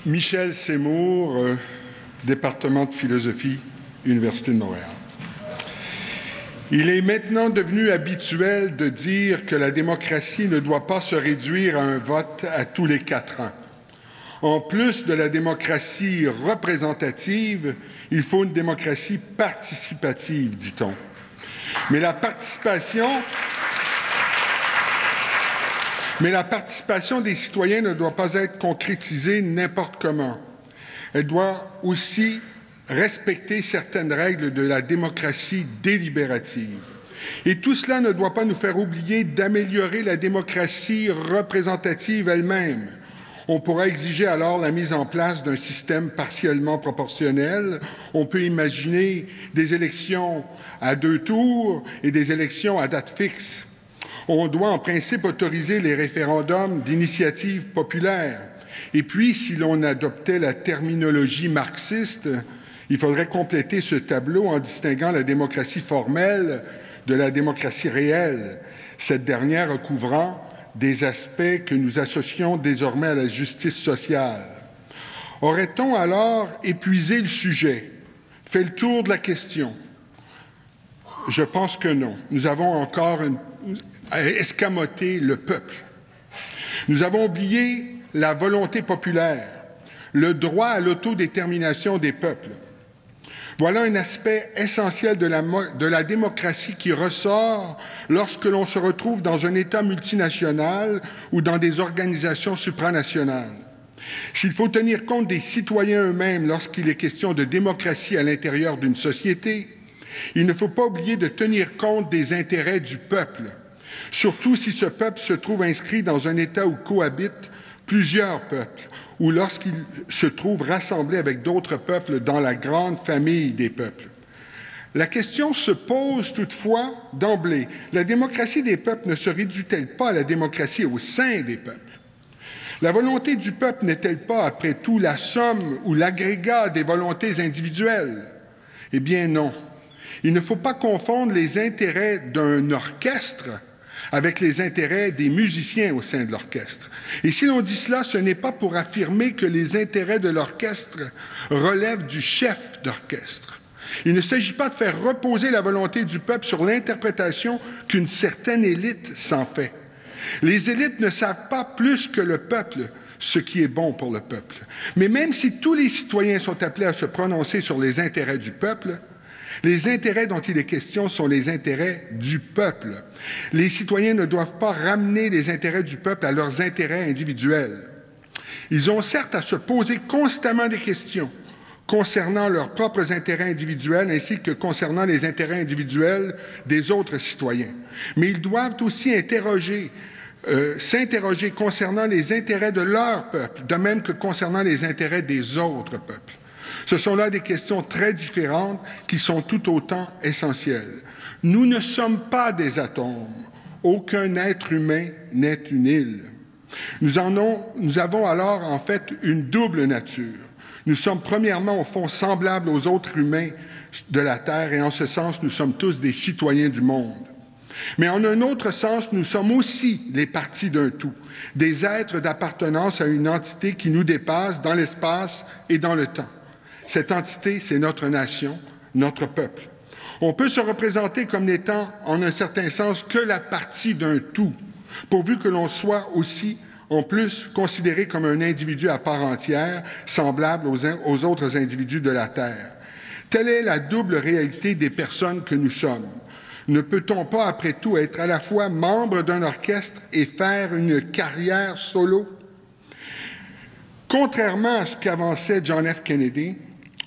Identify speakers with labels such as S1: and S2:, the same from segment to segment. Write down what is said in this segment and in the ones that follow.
S1: Michel Seymour, département de philosophie, Université de Montréal. Il est maintenant devenu habituel de dire que la démocratie ne doit pas se réduire à un vote à tous les 4 ans. En plus de la démocratie représentative, il faut une démocratie participative, dit-on. Mais la participation des citoyens ne doit pas être concrétisée n'importe comment. Elle doit aussi respecter certaines règles de la démocratie délibérative. Et tout cela ne doit pas nous faire oublier d'améliorer la démocratie représentative elle-même. On pourra exiger alors la mise en place d'un système partiellement proportionnel. On peut imaginer des élections à 2 tours et des élections à date fixe. On doit en principe autoriser les référendums d'initiative populaire. Et puis, si l'on adoptait la terminologie marxiste, il faudrait compléter ce tableau en distinguant la démocratie formelle de la démocratie réelle, cette dernière recouvrant des aspects que nous associons désormais à la justice sociale. Aurait-on alors épuisé le sujet, fait le tour de la question? Je pense que non. Nous avons encore escamoté le peuple. Nous avons oublié la volonté populaire, le droit à l'autodétermination des peuples. Voilà un aspect essentiel de la démocratie qui ressort lorsque l'on se retrouve dans un État multinational ou dans des organisations supranationales. S'il faut tenir compte des citoyens eux-mêmes lorsqu'il est question de démocratie à l'intérieur d'une société, il ne faut pas oublier de tenir compte des intérêts du peuple, surtout si ce peuple se trouve inscrit dans un État où cohabitent plusieurs peuples, ou lorsqu'il se trouve rassemblé avec d'autres peuples dans la grande famille des peuples. La question se pose toutefois d'emblée. La démocratie des peuples ne se réduit-elle pas à la démocratie au sein des peuples? La volonté du peuple n'est-elle pas, après tout, la somme ou l'agrégat des volontés individuelles? Eh bien non. Il ne faut pas confondre les intérêts d'un orchestre avec les intérêts des musiciens au sein de l'orchestre. Et si l'on dit cela, ce n'est pas pour affirmer que les intérêts de l'orchestre relèvent du chef d'orchestre. Il ne s'agit pas de faire reposer la volonté du peuple sur l'interprétation qu'une certaine élite s'en fait. Les élites ne savent pas plus que le peuple ce qui est bon pour le peuple. Mais même si tous les citoyens sont appelés à se prononcer sur les intérêts du peuple, les intérêts dont il est question sont les intérêts du peuple. Les citoyens ne doivent pas ramener les intérêts du peuple à leurs intérêts individuels. Ils ont certes à se poser constamment des questions concernant leurs propres intérêts individuels ainsi que concernant les intérêts individuels des autres citoyens. Mais ils doivent aussi s'interroger concernant les intérêts de leur peuple, de même que concernant les intérêts des autres peuples. Ce sont là des questions très différentes qui sont tout autant essentielles. Nous ne sommes pas des atomes. Aucun être humain n'est une île. Nous avons alors en fait une double nature. Nous sommes premièrement au fond semblables aux autres humains de la Terre et en ce sens nous sommes tous des citoyens du monde. Mais en un autre sens, nous sommes aussi les parties d'un tout, des êtres d'appartenance à une entité qui nous dépasse dans l'espace et dans le temps. Cette entité, c'est notre nation, notre peuple. On peut se représenter comme n'étant, en un certain sens, que la partie d'un tout, pourvu que l'on soit aussi, en plus, considéré comme un individu à part entière, semblable aux autres individus de la Terre. Telle est la double réalité des personnes que nous sommes. Ne peut-on pas, après tout, être à la fois membre d'un orchestre et faire une carrière solo? Contrairement à ce qu'avançait John F. Kennedy,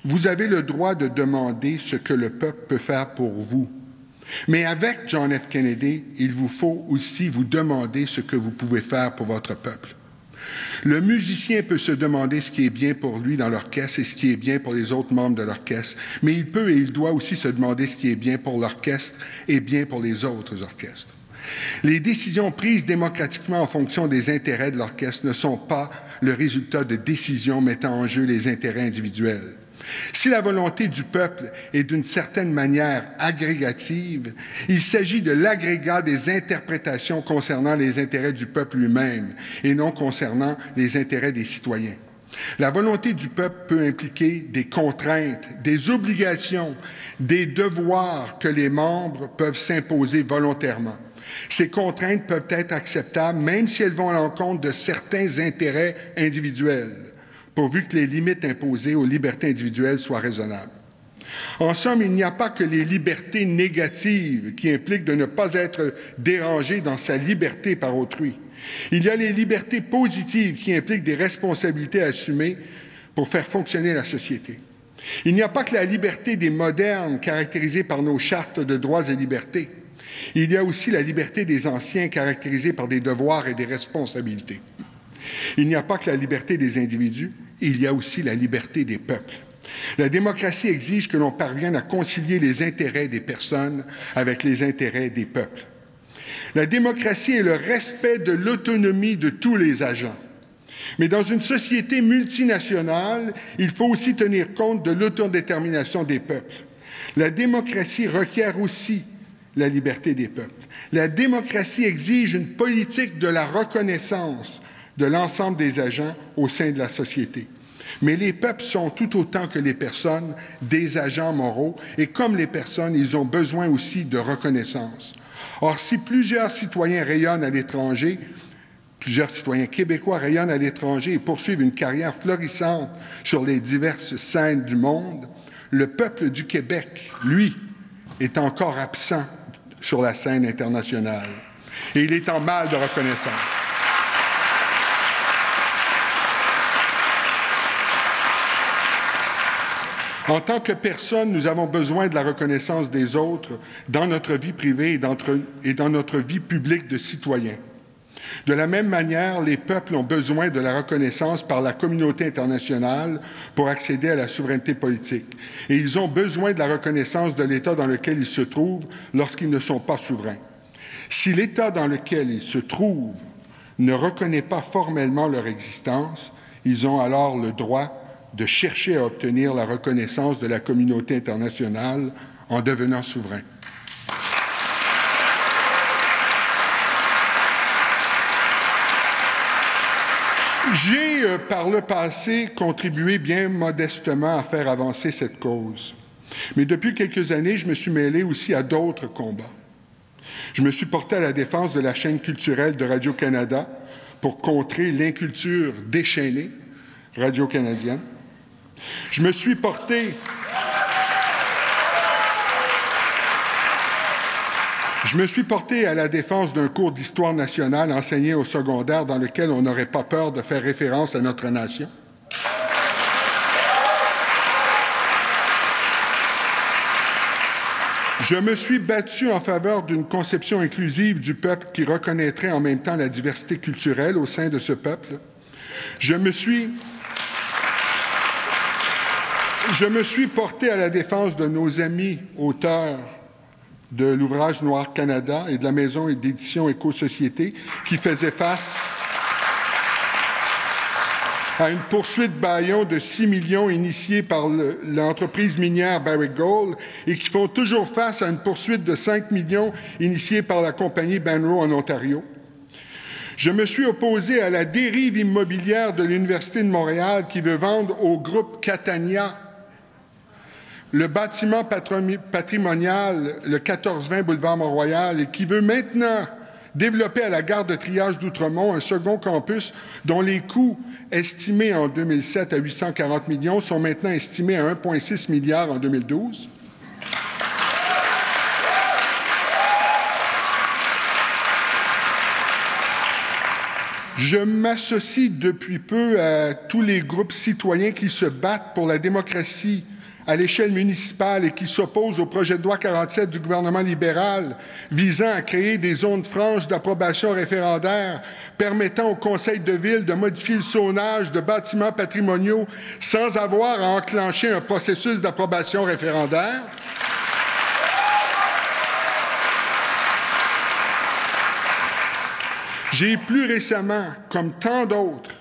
S1: vous avez le droit de demander ce que le peuple peut faire pour vous. Mais avec John F. Kennedy, il vous faut aussi vous demander ce que vous pouvez faire pour votre peuple. Le musicien peut se demander ce qui est bien pour lui dans l'orchestre et ce qui est bien pour les autres membres de l'orchestre, mais il peut et il doit aussi se demander ce qui est bien pour l'orchestre et bien pour les autres orchestres. Les décisions prises démocratiquement en fonction des intérêts de l'orchestre ne sont pas le résultat de décisions mettant en jeu les intérêts individuels. Si la volonté du peuple est d'une certaine manière agrégative, il s'agit de l'agrégat des interprétations concernant les intérêts du peuple lui-même et non concernant les intérêts des citoyens. La volonté du peuple peut impliquer des contraintes, des obligations, des devoirs que les membres peuvent s'imposer volontairement. Ces contraintes peuvent être acceptables même si elles vont à l'encontre de certains intérêts individuels, pourvu que les limites imposées aux libertés individuelles soient raisonnables. En somme, il n'y a pas que les libertés négatives qui impliquent de ne pas être dérangé dans sa liberté par autrui. Il y a les libertés positives qui impliquent des responsabilités assumées pour faire fonctionner la société. Il n'y a pas que la liberté des modernes caractérisée par nos chartes de droits et libertés. Il y a aussi la liberté des anciens caractérisée par des devoirs et des responsabilités. Il n'y a pas que la liberté des individus, il y a aussi la liberté des peuples. La démocratie exige que l'on parvienne à concilier les intérêts des personnes avec les intérêts des peuples. La démocratie est le respect de l'autonomie de tous les agents. Mais dans une société multinationale, il faut aussi tenir compte de l'autodétermination des peuples. La démocratie requiert aussi la liberté des peuples. La démocratie exige une politique de la reconnaissance de l'ensemble des agents au sein de la société. Mais les peuples sont tout autant que les personnes des agents moraux et comme les personnes, ils ont besoin aussi de reconnaissance. Or, si plusieurs citoyens rayonnent à l'étranger, plusieurs citoyens québécois rayonnent à l'étranger et poursuivent une carrière florissante sur les diverses scènes du monde, le peuple du Québec, lui, est encore absent sur la scène internationale. Et il est en mal de reconnaissance. En tant que personne, nous avons besoin de la reconnaissance des autres dans notre vie privée et dans notre vie publique de citoyens. De la même manière, les peuples ont besoin de la reconnaissance par la communauté internationale pour accéder à la souveraineté politique. Et ils ont besoin de la reconnaissance de l'État dans lequel ils se trouvent lorsqu'ils ne sont pas souverains. Si l'État dans lequel ils se trouvent ne reconnaît pas formellement leur existence, ils ont alors le droit de chercher à obtenir la reconnaissance de la communauté internationale en devenant souverain. J'ai, par le passé, contribué bien modestement à faire avancer cette cause. Mais depuis quelques années, je me suis mêlé aussi à d'autres combats. Je me suis porté à la défense de la chaîne culturelle de Radio-Canada pour contrer l'inculture déchaînée radio-canadienne. Je me suis porté à la défense d'un cours d'histoire nationale enseigné au secondaire dans lequel on n'aurait pas peur de faire référence à notre nation. Je me suis battu en faveur d'une conception inclusive du peuple qui reconnaîtrait en même temps la diversité culturelle au sein de ce peuple. Je me suis porté à la défense de nos amis auteurs de l'ouvrage Noir Canada et de la maison d'édition Éco-Société qui faisaient face à une poursuite bâillon de 6 millions initiée par l'entreprise minière Barrick Gold et qui font toujours face à une poursuite de 5 millions initiée par la compagnie Banro en Ontario. Je me suis opposé à la dérive immobilière de l'Université de Montréal qui veut vendre au groupe Catania le bâtiment patrimonial, le 1420 boulevard Mont-Royal, et qui veut maintenant développer à la gare de triage d'Outremont un second campus dont les coûts estimés en 2007 à 840 millions sont maintenant estimés à 1,6 milliard en 2012. Je m'associe depuis peu à tous les groupes citoyens qui se battent pour la démocratie à l'échelle municipale et qui s'opposent au projet de loi 47 du gouvernement libéral visant à créer des zones franches d'approbation référendaire permettant au conseil de ville de modifier le zonage de bâtiments patrimoniaux sans avoir à enclencher un processus d'approbation référendaire. J'ai plus récemment, comme tant d'autres,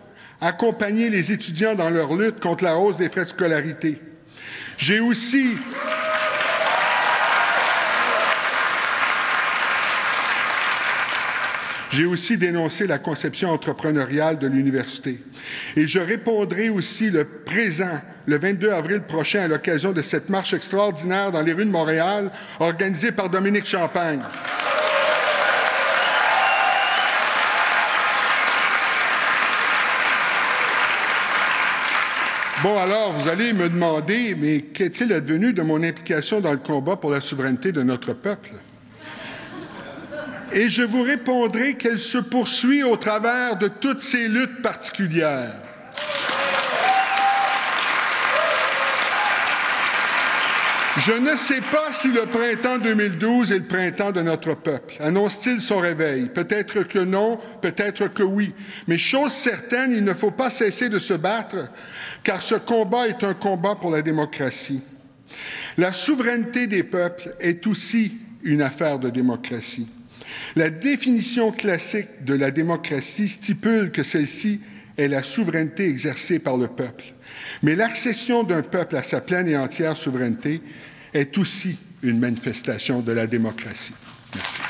S1: accompagné les étudiants dans leur lutte contre la hausse des frais de scolarité. J'ai aussi J'ai aussi dénoncé la conception entrepreneuriale de l'université. Et je répondrai aussi le 22 avril prochain, à l'occasion de cette marche extraordinaire dans les rues de Montréal, organisée par Dominique Champagne. Bon, alors, vous allez me demander, mais qu'est-il advenu de mon implication dans le combat pour la souveraineté de notre peuple? Et je vous répondrai qu'elle se poursuit au travers de toutes ces luttes particulières. Je ne sais pas si le printemps 2012 est le printemps de notre peuple. Annonce-t-il son réveil? Peut-être que non, peut-être que oui. Mais chose certaine, il ne faut pas cesser de se battre, car ce combat est un combat pour la démocratie. La souveraineté des peuples est aussi une affaire de démocratie. La définition classique de la démocratie stipule que celle-ci est la souveraineté exercée par le peuple. Mais l'accession d'un peuple à sa pleine et entière souveraineté est aussi une manifestation de la démocratie. Merci.